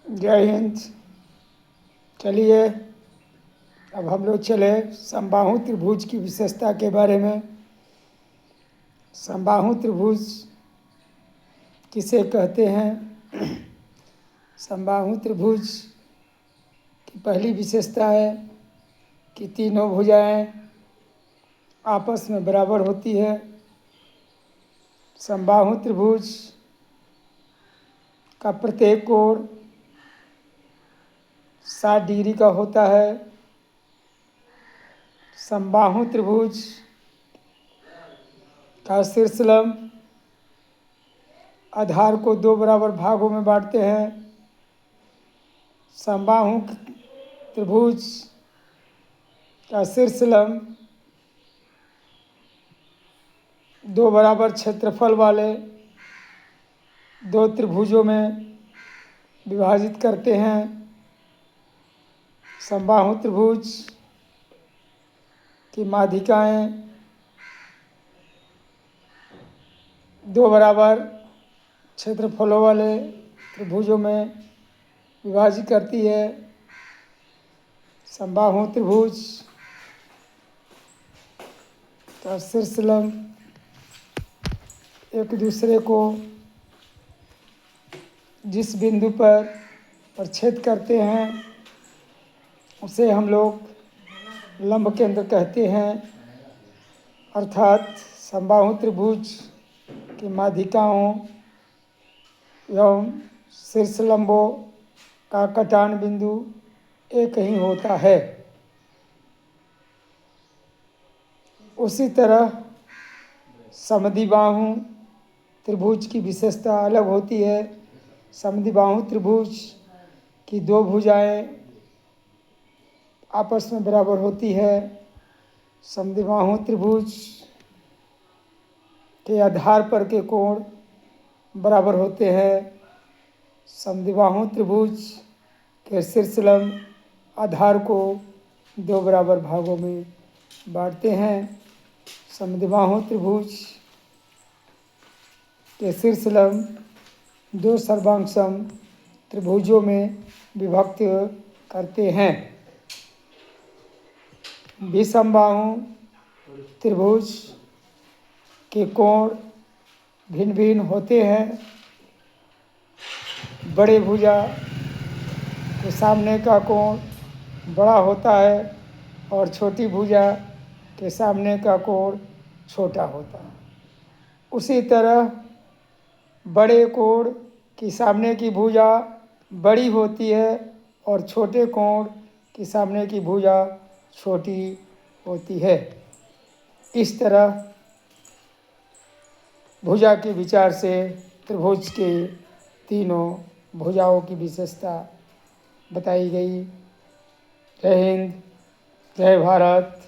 जय हिंद। चलिए अब हम लोग चले समबाहु त्रिभुज की विशेषता के बारे में। समबाहु त्रिभुज किसे कहते हैं? समबाहु त्रिभुज की पहली विशेषता है कि तीनों भुजाएं आपस में बराबर होती है। समबाहु त्रिभुज का प्रत्येक कोण 60 डिग्री का होता है। समबाहु त्रिभुज का शीर्षलंब आधार को दो बराबर भागों में बांटते हैं। समबाहु त्रिभुज का शीर्षलंब दो बराबर क्षेत्रफल वाले दो त्रिभुजों में विभाजित करते हैं। समबाहु त्रिभुज की माध्यिकाएं दो बराबर क्षेत्रफलों वाले त्रिभुजों में विभाजित करती है। समबाहु त्रिभुज का शीर्षलंब एक दूसरे को जिस बिंदु पर प्रछेद करते हैं उसे हम लोग लंब केंद्र कहते हैं। अर्थात समबाहु त्रिभुज की माध्यिकाओं एवं शीर्षलंबों का कटान बिंदु एक ही होता है। उसी तरह समद्विबाहु त्रिभुज की विशेषता अलग होती है। समद्विबाहु त्रिभुज की दो भुजाएं आपस में बराबर होती है। समद्विबाहु त्रिभुज के आधार पर के कोण बराबर होते हैं। समद्विबाहु त्रिभुज के शीर्षलंब आधार को दो बराबर भागों में बांटते हैं। समद्विबाहु त्रिभुज के शीर्षलंब दो सर्वांगसम त्रिभुजों में विभक्त करते हैं। विसमबाहु त्रिभुज के कोण भिन्न भिन्न होते हैं। बड़े भुजा के सामने का कोण बड़ा होता है और छोटी भुजा के सामने का कोण छोटा होता है। उसी तरह बड़े कोण की सामने की भुजा बड़ी होती है और छोटे कोण की सामने की भुजा छोटी होती है। इस तरह भुजा के विचार से त्रिभुज के तीनों भुजाओं की विशेषता बताई गई। जय हिंद, जय भारत।